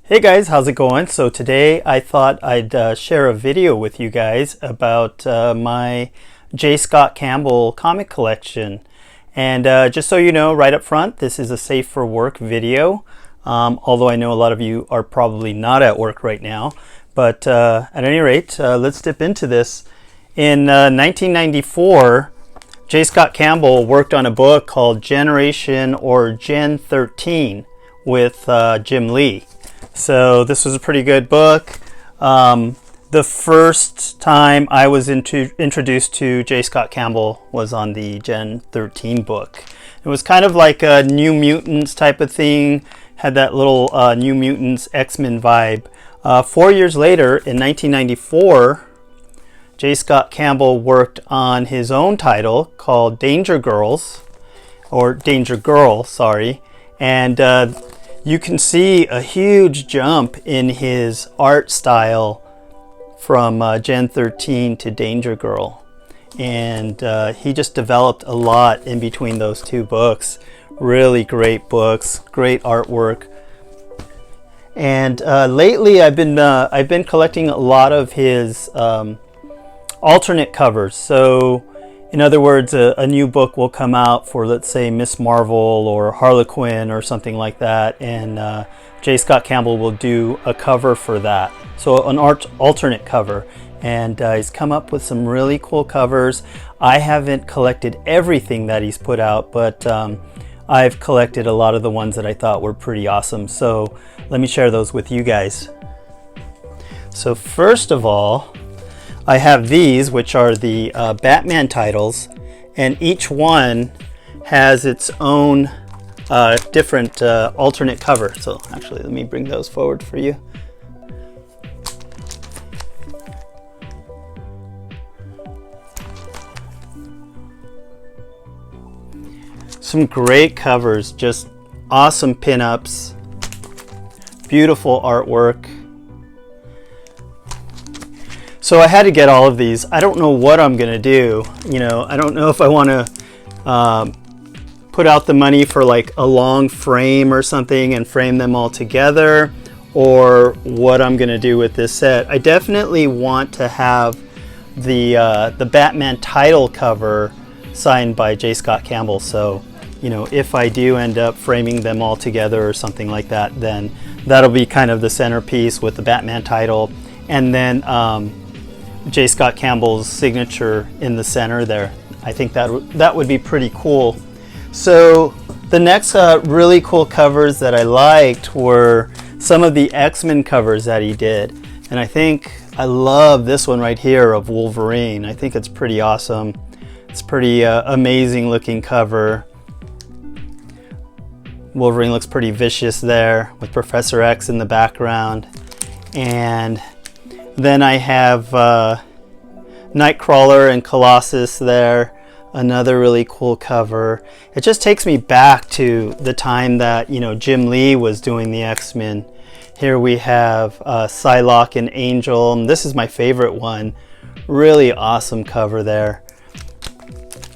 Hey guys, how's it going? So today I thought I'd share a video with you guys about my J. Scott Campbell comic collection. And just so you know, right up front, this is a safe for work video. Although I know a lot of you are probably not at work right now. But at any rate, let's dip into this. In 1994, J. Scott Campbell worked on a book called Generation or Gen 13 with Jim Lee. So this was a pretty good book. The first time I was introduced to J. Scott Campbell was on the Gen 13 book. It was kind of like a New Mutants type of thing, had that little New Mutants X-Men vibe. 4 years later, in 1994, J. Scott Campbell worked on his own title called Danger Girls, or Danger Girl, sorry, and you can see a huge jump in his art style from Gen 13 to Danger Girl. And he just developed a lot in between those two books. Really great books, great artwork. And lately I've been collecting a lot of his alternate covers. So in other words, a new book will come out for, let's say, Miss Marvel or Harlequin or something like that, and J. Scott Campbell will do a cover for that. So an alternate cover, and he's come up with some really cool covers. I haven't collected everything that he's put out, but I've collected a lot of the ones that I thought were pretty awesome. So let me share those with you guys. So first of all, I have these, which are the Batman titles, and each one has its own different alternate cover. So actually, let me bring those forward for you. Some great covers, just awesome pinups, beautiful artwork. So I had to get all of these. I don't know what I'm gonna do. You know, I don't know if I want to put out the money for like a long frame or something and frame them all together, or what I'm gonna do with this set. I definitely want to have the Batman title cover signed by J. Scott Campbell. So, you know, if I do end up framing them all together or something like that, then that'll be kind of the centerpiece with the Batman title, and then J. Scott Campbell's signature in the center there. I think that would be pretty cool. So the next really cool covers that I liked were some of the X-Men covers that he did. And I think I love this one right here of Wolverine. I think it's pretty awesome. It's pretty amazing looking cover. Wolverine looks pretty vicious there with Professor X in the background. And then I have Nightcrawler and Colossus there, another really cool cover. It just takes me back to the time that, you know, Jim Lee was doing the X-Men. Here we have Psylocke and Angel, and this is my favorite one. Really awesome cover there.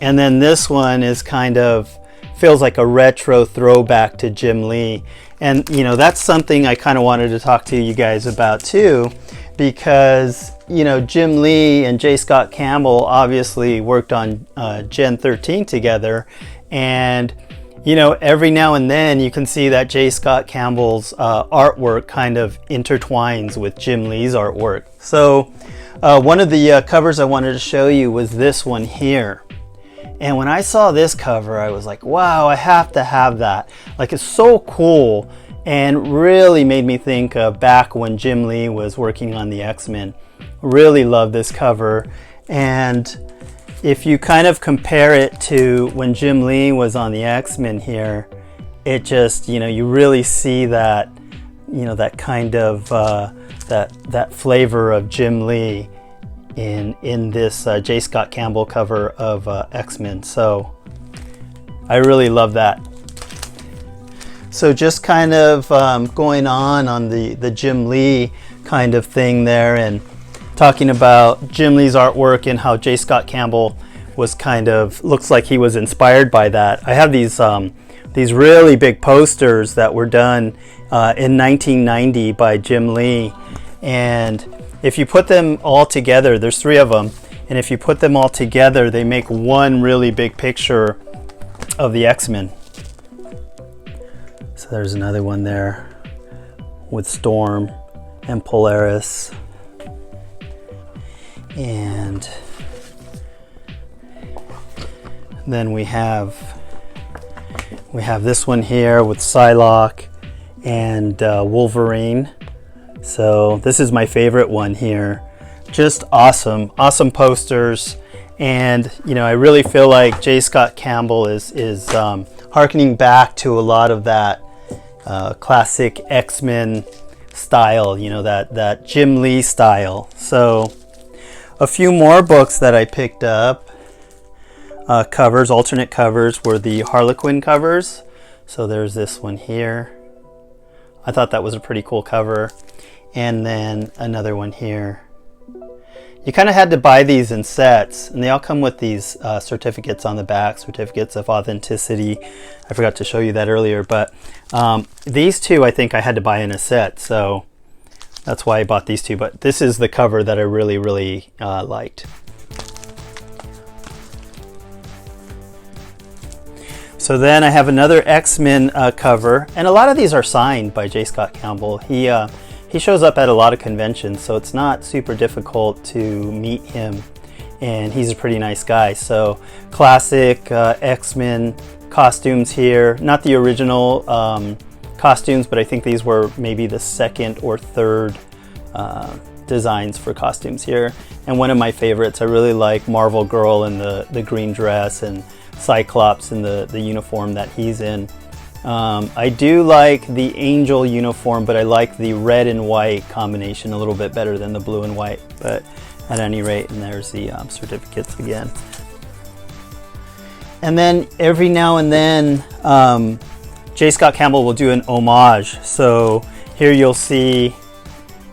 And then this one is kind of, feels like a retro throwback to Jim Lee. And, you know, that's something I kind of wanted to talk to you guys about too, because, you know, Jim Lee and J. Scott Campbell obviously worked on Gen 13 together, and, you know, every now and then you can see that J. Scott Campbell's artwork kind of intertwines with Jim Lee's artwork. So one of the covers I wanted to show you was this one here. And when I saw this cover, I was like, wow, I have to have that. Like, it's so cool, and really made me think of back when Jim Lee was working on the X-Men. Really love this cover. And if you kind of compare it to when Jim Lee was on the X-Men here, it just, you know, you really see that, you know, that kind of, that flavor of Jim Lee in this J. Scott Campbell cover of X-Men. So I really love that. So just kind of going on the Jim Lee kind of thing there, and talking about Jim Lee's artwork and how J. Scott Campbell was kind of, looks like he was inspired by that. I have these these really big posters that were done in 1990 by Jim Lee. And if you put them all together, there's 3 of them, and if you put them all together, they make one really big picture of the X-Men. So there's another one there with Storm and Polaris. And then we have this one here with Psylocke and Wolverine. So this is my favorite one here. Just awesome posters. And you know, I really feel like J. Scott Campbell is harkening back to a lot of that classic X-Men style, you know, that Jim Lee style. So a few more books that I picked up, covers, alternate covers, were the Harlequin covers. So there's this one here. I thought that was a pretty cool cover. And then another one here. You kind of had to buy these in sets, and they all come with these certificates on the back, certificates of authenticity. I forgot to show you that earlier, but these 2 I think I had to buy in a set, so that's why I bought these 2. But this is the cover that I really liked. So then I have another X-Men cover, and a lot of these are signed by J. Scott Campbell. He shows up at a lot of conventions, so it's not super difficult to meet him, and he's a pretty nice guy. So classic X-Men costumes here, not the original costumes, but I think these were maybe the 2nd or 3rd designs for costumes here. And one of my favorites, I really like Marvel Girl in the green dress, and Cyclops in the uniform that he's in. I do like the Angel uniform, but I like the red and white combination a little bit better than the blue and white. But at any rate, and there's the certificates again. And then every now and then, J. Scott Campbell will do an homage. So here you'll see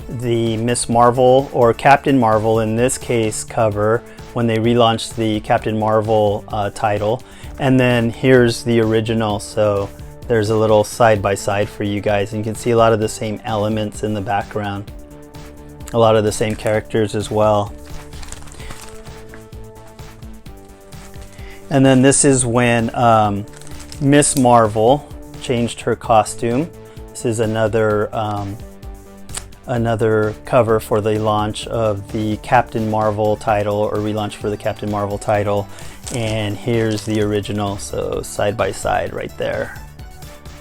the Miss Marvel, or Captain Marvel in this case, cover when they relaunched the Captain Marvel title. And then here's the original. So there's a little side-by-side for you guys, and you can see a lot of the same elements in the background, a lot of the same characters as well. And then this is when Miss Marvel changed her costume. This is another cover for the launch of the Captain Marvel title, or relaunch for the Captain Marvel title. And here's the original, so side by side right there.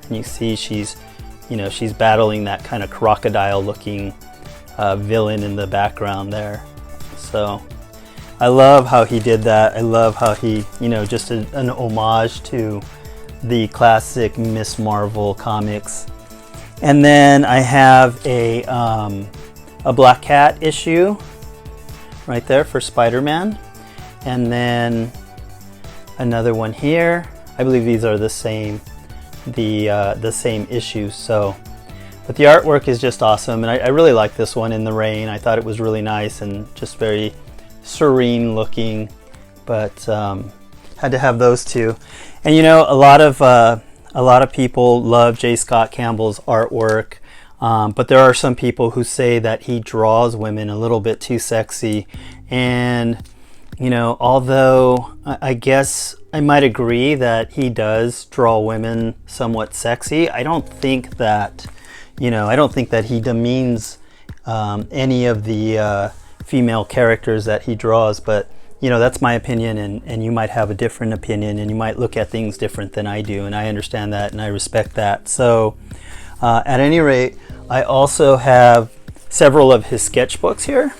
And you see she's battling that kind of crocodile looking villain in the background there. So I love how he did that. I love how he, just an homage to the classic Miss Marvel comics. And then I have a Black Cat issue right there for Spider-Man. And then another one here. I believe these are the same issues. So, but the artwork is just awesome, and I really like this one in the rain. I thought it was really nice and just very serene looking. But had to have those two. And a lot of people love J. Scott Campbell's artwork, but there are some people who say that he draws women a little bit too sexy. And although I guess I might agree that he does draw women somewhat sexy, I don't think that he demeans any of the female characters that he draws. But that's my opinion, and you might have a different opinion, and you might look at things different than I do, and I understand that and I respect that. So at any rate, I also have several of his sketchbooks here,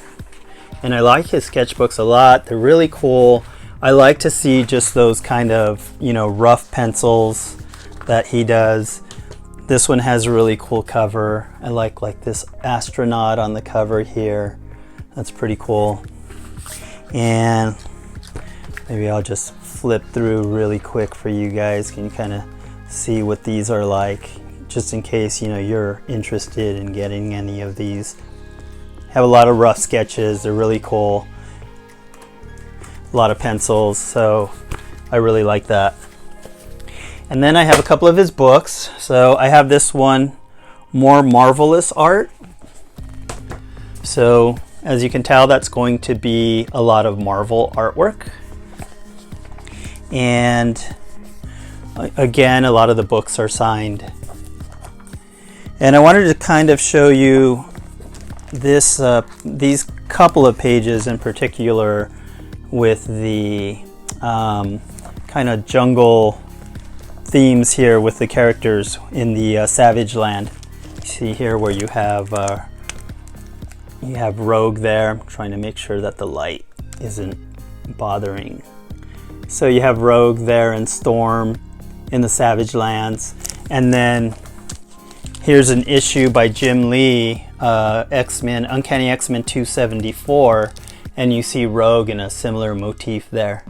and I like his sketchbooks a lot. They're really cool. I like to see just those kind of rough pencils that he does. This one has a really cool cover. I like this astronaut on the cover here. That's pretty cool. And maybe I'll just flip through really quick for you guys. Can you kind of see what these are like, just in case you're interested in getting any of these. Have a lot of rough sketches. They're really cool. A lot of pencils, so I really like that. And then I have a couple of his books. So I have this one, More Marvelous Art. So as you can tell, that's going to be a lot of Marvel artwork. And again, a lot of the books are signed. And I wanted to kind of show you this, these couple of pages in particular with the kind of jungle themes here with the characters in the Savage Land. You see here where you have Rogue there. I'm trying to make sure that the light isn't bothering. So you have Rogue there and Storm in the Savage Lands, and then here's an issue by Jim Lee, X-Men, Uncanny X-Men 274, and you see Rogue in a similar motif there.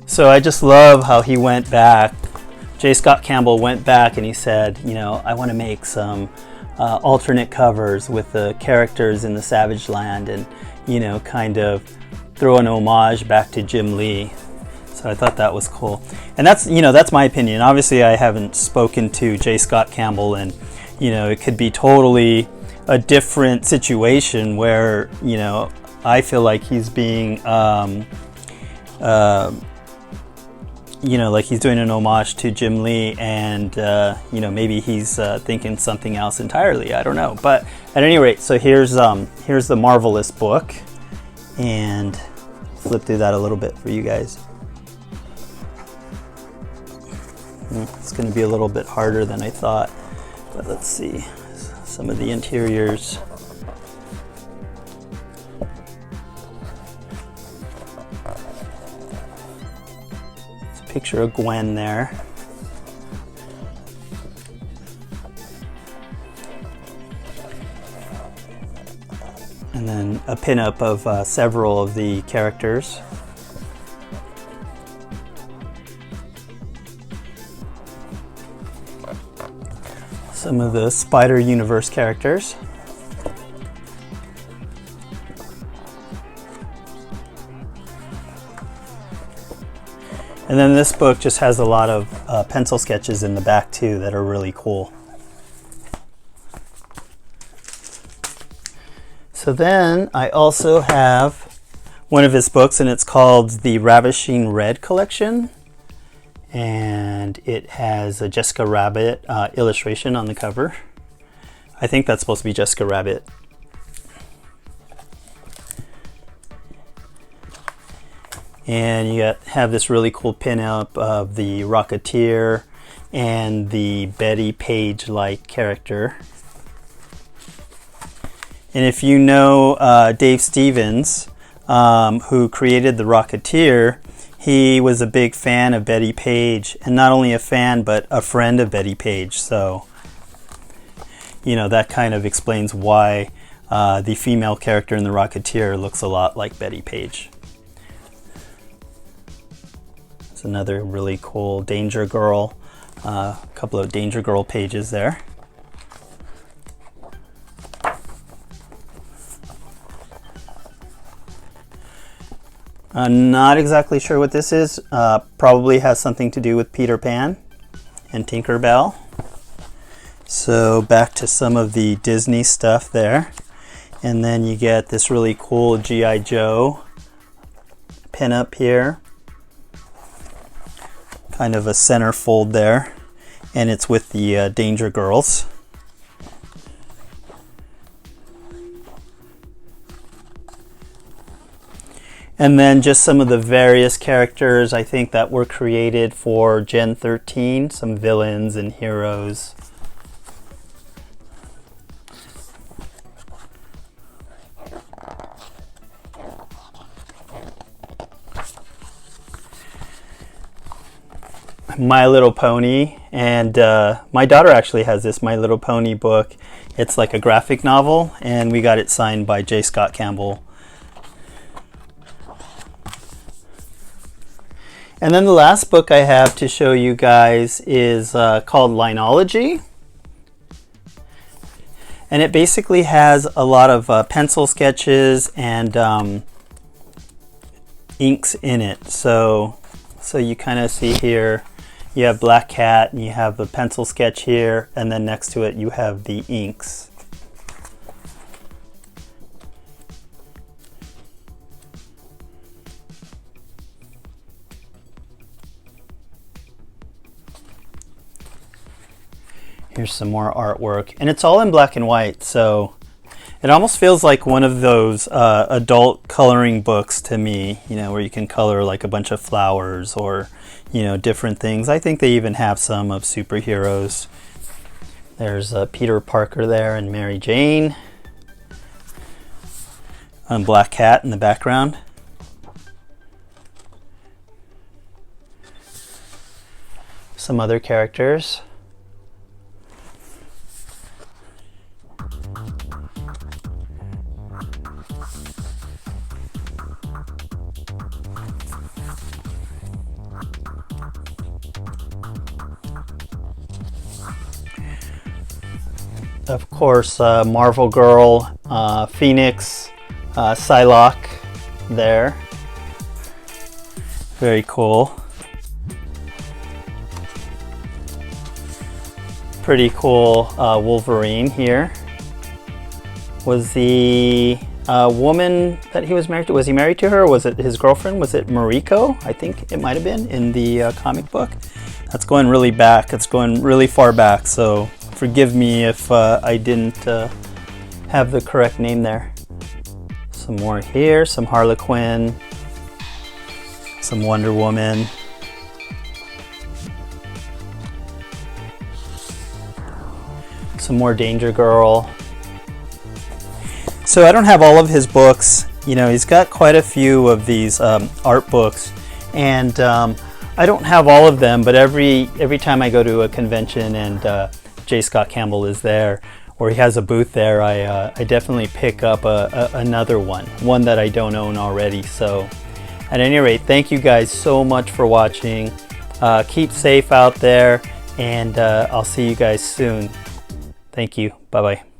So I just love how he went back. J. Scott Campbell went back and he said, you know, I want to make some alternate covers with the characters in the Savage Land, and, you know, kind of throw an homage back to Jim Lee. So I thought that was cool. And that's, you know, that's my opinion. Obviously I haven't spoken to J. Scott Campbell, and, you know, it could be totally a different situation where, you know, I feel like he's being, you know, like he's doing an homage to Jim Lee, and, you know, maybe he's thinking something else entirely. I don't know. But at any rate, so here's the Marvelous book, and flip through that a little bit for you guys. It's going to be a little bit harder than I thought, but let's see some of the interiors. It's a picture of Gwen there. And then a pinup of several of the characters. Some of the Spider Universe characters. And then this book just has a lot of pencil sketches in the back too that are really cool. So then I also have one of his books, and it's called the Ravishing Red collection. And it has a Jessica Rabbit illustration on the cover. I think that's supposed to be Jessica Rabbit. And you have this really cool pinup of the Rocketeer and the Betty Page-like character. And if you know Dave Stevens, who created the Rocketeer, he was a big fan of Betty Page, and not only a fan, but a friend of Betty Page. So, you know, that kind of explains why the female character in the Rocketeer looks a lot like Betty Page. It's another really cool Danger Girl, a couple of Danger Girl pages there. I'm not exactly sure what this is. Probably has something to do with Peter Pan and Tinker Bell. So back to some of the Disney stuff there. And then you get this really cool G.I. Joe pinup here. Kind of a centerfold there. And it's with the Danger Girls. And then just some of the various characters I think that were created for Gen 13, some villains and heroes. My Little Pony, and my daughter actually has this My Little Pony book. It's like a graphic novel, and we got it signed by J. Scott Campbell. And then the last book I have to show you guys is called Lineology. And it basically has a lot of pencil sketches and inks in it. So So you kind of see here, you have Black Cat and you have the pencil sketch here, and then next to it you have the inks. Here's some more artwork, and it's all in black and white, so it almost feels like one of those adult coloring books to me, you know, where you can color like a bunch of flowers or, you know, different things. I think they even have some of superheroes. There's Peter Parker there and Mary Jane. And Black Cat in the background. Some other characters. Of course, Marvel Girl, Phoenix, Psylocke there. Very cool. Pretty cool Wolverine here. Was the woman that he was married to, was he married to her, or was it his girlfriend? Was it Mariko? I think it might have been in the comic book. That's going really back. It's going really far back, so forgive me if I didn't have the correct name there. Some more here, some Harlequin, some Wonder Woman. Some more Danger Girl. So I don't have all of his books. You know, he's got quite a few of these art books, and I don't have all of them, but every time I go to a convention and J. Scott Campbell is there, or he has a booth there, I definitely pick up another one that I don't own already. So at any rate, thank you guys so much for watching. Keep safe out there, and I'll see you guys soon. Thank you. Bye-bye.